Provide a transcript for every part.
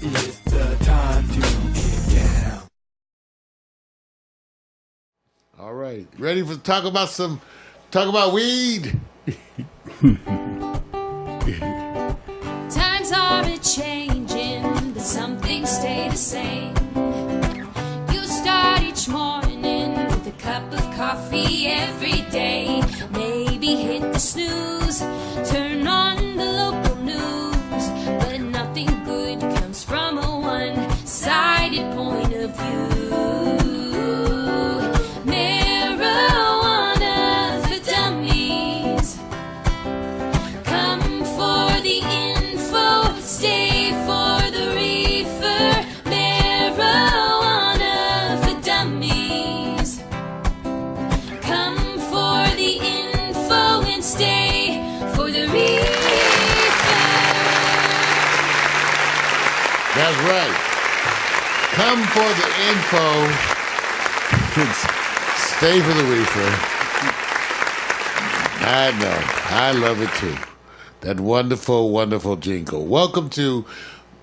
It's the time to get down. All right, ready for talk about weed? Times are a-changing, but some things stay the same. You start each morning with a cup of coffee every day. Maybe hit the snooze, turn on the local news, but nothing good comes from a one-sided point of view. Marijuana for dummies. Come for the info, stay for the reefer. Marijuana for dummies. Come for the info and stay for the reefer. That's right. Come for the info. Stay for the reefer. I know. I love it too. That wonderful, wonderful jingle. Welcome to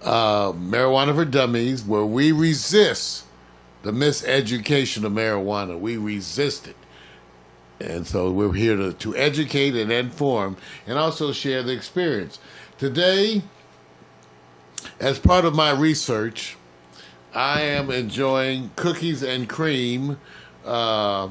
Marijuana for Dummies, where we resist the miseducation of marijuana. We resist it. And so we're here to educate and inform and also share the experience. Today, as part of my research, I am enjoying cookies and cream. Now,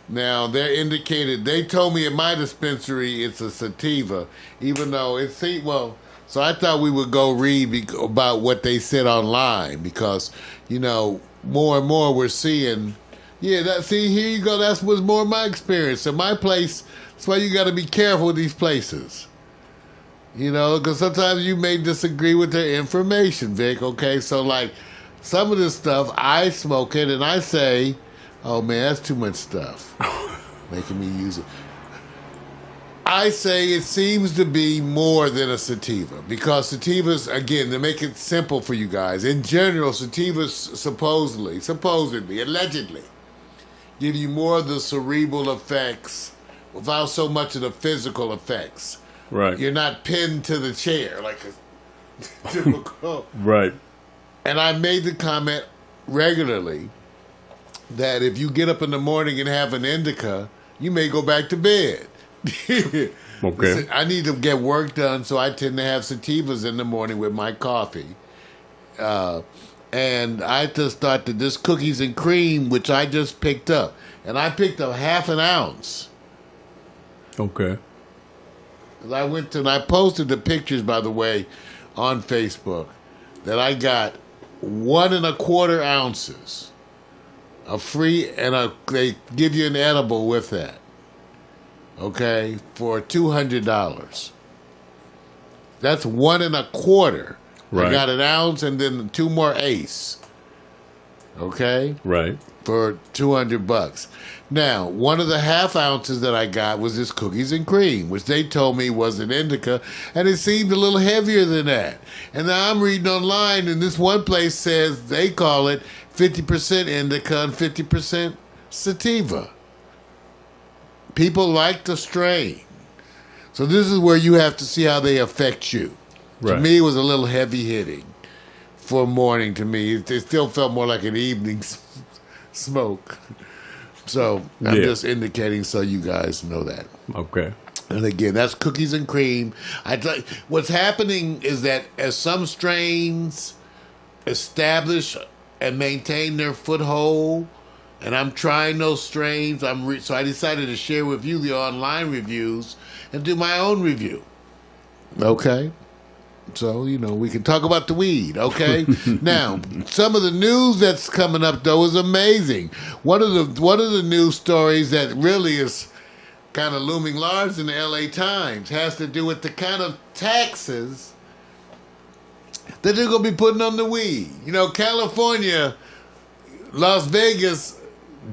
they told me in my dispensary it's a sativa, even though so I thought we would go read about what they said online because, more and more we're seeing, here you go, that was more of my experience. In my place, that's why you got to be careful with these places. Because sometimes you may disagree with their information, Vic, okay? So, like, some of this stuff, I smoke it, and I say, oh, man, that's too much stuff. Making me use it. I say it seems to be more than a sativa, because sativas, again, to make it simple for you guys, in general, sativas supposedly, allegedly, give you more of the cerebral effects without so much of the physical effects. Right. You're not pinned to the chair like a typical. Right. And I made the comment regularly that if you get up in the morning and have an indica, you may go back to bed. Okay. I need to get work done, so I tend to have sativas in the morning with my coffee. And I just thought that this cookies and cream, which I just picked up, and I picked up half an ounce. Okay. I went to, and I posted the pictures, by the way, on Facebook, that I got 1 1/4 ounces of free, and they give you an edible with that, okay, for $200. That's 1 1/4. Right. I got an ounce and then 2 more ace, okay? Right. For $200. Now, one of the half ounces that I got was this cookies and cream, which they told me was an indica, and it seemed a little heavier than that. And now I'm reading online, and this one place says they call it 50% indica and 50% sativa. People like the strain. So this is where you have to see how they affect you. Right. To me, it was a little heavy hitting for morning to me. It still felt more like an evening smoke. So I'm just indicating so you guys know that. Okay. And again, that's cookies and cream. What's happening is that as some strains establish and maintain their foothold, and I'm trying those strains, so I decided to share with you the online reviews and do my own review. Okay? So, we can talk about the weed, okay? Now, some of the news that's coming up, though, is amazing. One of the news stories that really is kind of looming large in the LA Times has to do with the kind of taxes that they're going to be putting on the weed. California, Las Vegas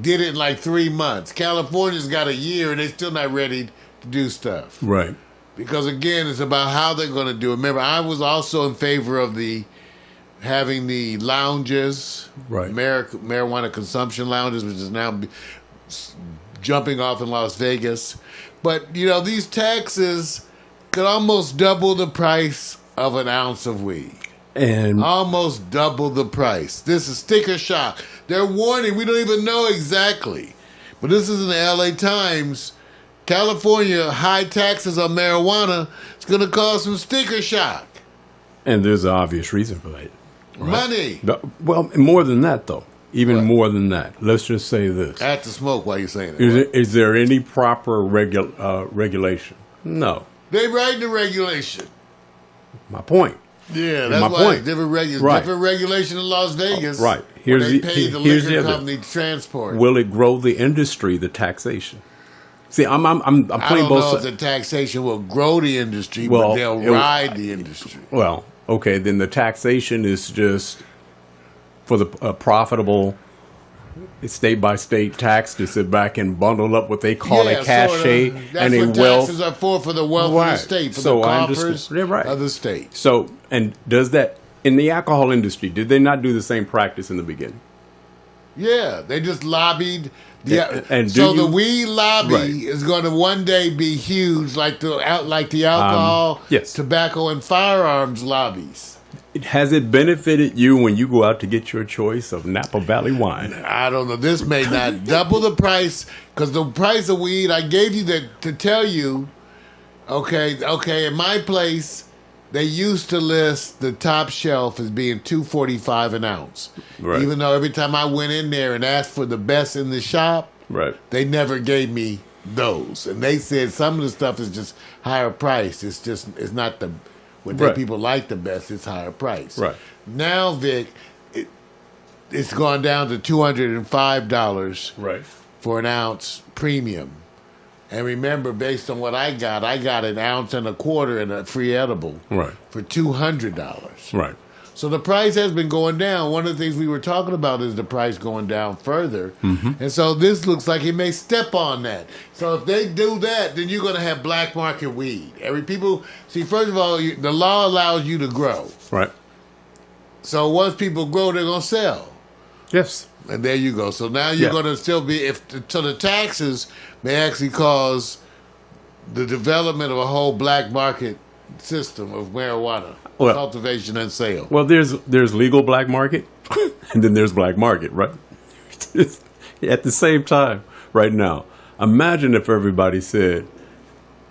did it in like 3 months. California's got a year, and they're still not ready to do stuff. Right. Because, again, it's about how they're going to do it. Remember, I was also in favor of having the lounges, right? Marijuana consumption lounges, which is now jumping off in Las Vegas. But, these taxes could almost double the price of an ounce of weed. And almost double the price. This is sticker shock. They're warning. We don't even know exactly. But this is in the LA Times. California, high taxes on marijuana. It's going to cause some sticker shock. and there's an obvious reason for that. Right? Money. Well, more than that, though. Even What? more than that. Let's just say this. I have to smoke while you're saying it. Is there any proper regulation? No. They write the regulation. My point. Yeah, that's My why point. it's different, Right. different regulation in Las Vegas. Right. Where Here's they the- pay the here's the liquor other. company to transport. Will it grow the industry, the taxation? See, I'm I playing don't both know if sides. the taxation will grow the industry, Well, but they'll ride the industry. Well, okay, then the taxation is just for the profitable state by state tax to sit back and bundle up what they call a cachet that's and a what wealth. taxes are for the wealth of Right. the state, for So the I coffers understand. Yeah, right. of the state. So, and does that in the alcohol industry? Did they not do the same practice in the beginning? Yeah, they just lobbied. And So do the you- weed lobby Right. is going to one day be huge, like the alcohol, yes. tobacco, and firearms lobbies. Has it benefited you when you go out to get your choice of Napa Valley wine? I don't know. This may not double the price because the price of weed I gave you to tell you. Okay. In my place, they used to list the top shelf as being $2.45 an ounce. Right. Even though every time I went in there and asked for the best in the shop, Right. they never gave me those. And they said some of the stuff is just higher price. It's not the what Right. people like the best. It's higher price. Right. Now, Vic, it's gone down to $205 Right. for an ounce premium. And remember, based on what I got an ounce and a quarter and a free edible Right. for $200. Right. So the price has been going down. One of the things we were talking about is the price going down further. Mm-hmm. And so this looks like it may step on that. So if they do that, then you're going to have black market weed. First of all, the law allows you to grow. Right. So once people grow, they're going to sell. Yes. And there you go. So now you're Yeah. going to still be, so the taxes may actually cause the development of a whole black market system of marijuana, Well- cultivation and sale. Well, there's legal black market, and then there's black market, right? At the same time, right now, imagine if everybody said,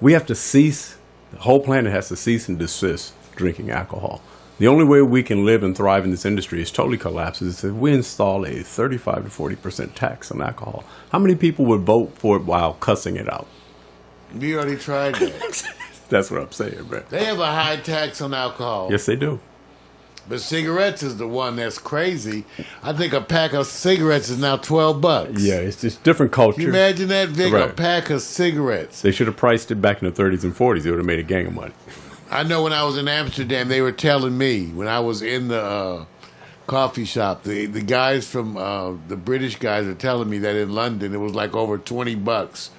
we have to cease, the whole planet has to cease and desist drinking alcohol. The only way we can live and thrive in this industry is totally collapses if we install a 35 to 40% tax on alcohol. How many people would vote for it while cussing it out? We already tried that. That's what I'm saying, man. They have a high tax on alcohol. Yes, they do. But cigarettes is the one that's crazy. I think a pack of cigarettes is now $12. Yeah, it's just different culture. Can you imagine that, Vic? A Right. pack of cigarettes. They should have priced it back in the 30s and 40s. It would have made a gang of money. I know when I was in Amsterdam, they were telling me when I was in the coffee shop, the guys from the British guys are telling me that in London it was like over $20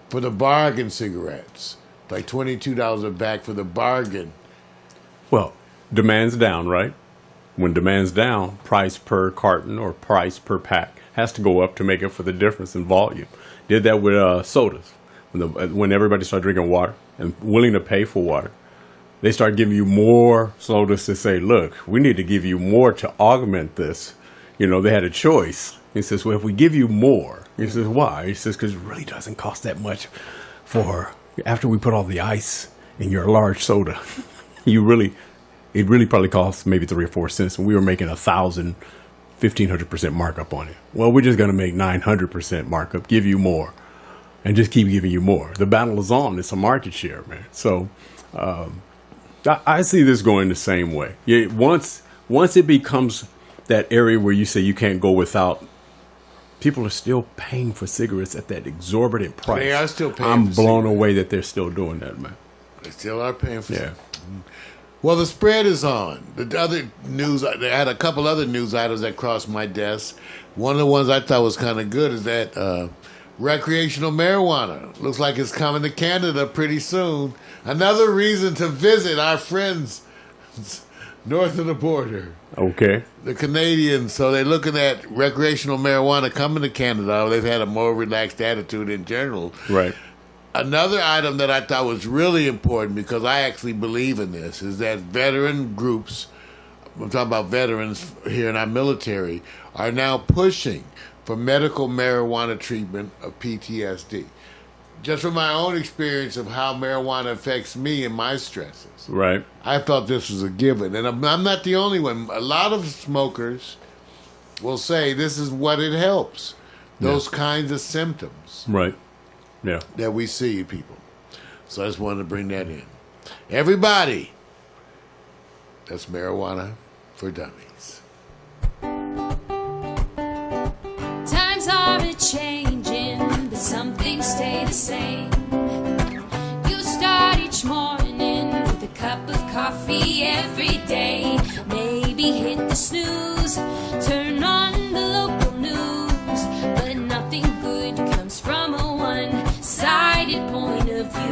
for the bargain cigarettes, like $22 a pack for the bargain. Well, demand's down, right? When demand's down, price per carton or price per pack has to go up to make up for the difference in volume. Did that with sodas. When everybody started drinking water and willing to pay for water, they start giving you more sodas to say, look, we need to give you more to augment this. You know, they had a choice. He says, well, if we give you more, he says, why? He says, because it really doesn't cost that much for after we put all the ice in your large soda. It really probably costs maybe 3 or 4 cents, and we were making 1,000, 1,500% markup on it. Well, we're just going to make 900% markup, give you more, and just keep giving you more. The battle is on. It's a market share, man. So I see this going the same way. Yeah, once it becomes that area where you say you can't go without, people are still paying for cigarettes at that exorbitant price. They are still paying I'm for blown cigarettes. away that they're still doing that, man. They still are paying for Yeah. Well, the spread is on. The other news, I had a couple other news items that crossed my desk. One of the ones I thought was kind of good is that recreational marijuana looks like it's coming to Canada pretty soon. Another reason to visit our friends north of the border, Okay. the Canadians. So they're looking at recreational marijuana coming to Canada. They've had a more relaxed attitude in general. Right. Another item that I thought was really important, because I actually believe in this, is that veteran groups I'm talking about veterans here in our military, are now pushing for medical marijuana treatment of PTSD. Just from my own experience of how marijuana affects me and my stresses. Right. I thought this was a given. And I'm not the only one. A lot of smokers will say this is what it helps. Those kinds of symptoms Right. Yeah. that we see in people. So I just wanted to bring that in. Everybody, that's marijuana for dummies. Times are a-changing, but some things stay the same. You start each morning with a cup of coffee every day. Maybe hit the snooze, turn on the local news, but nothing good comes from a one-sided point of view.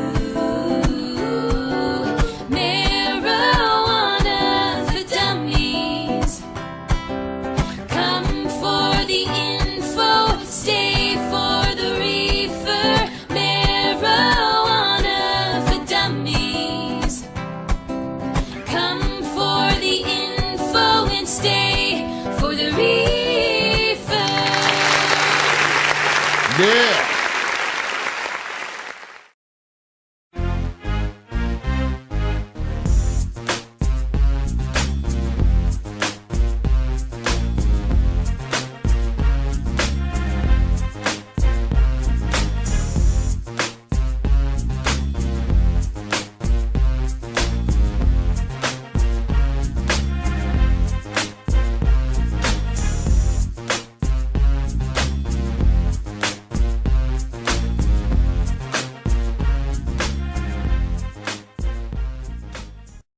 Marijuana for dummies. Come for the info, stay for the reefer. Marijuana for dummies. Come for the info and stay for the reefer. Yeah.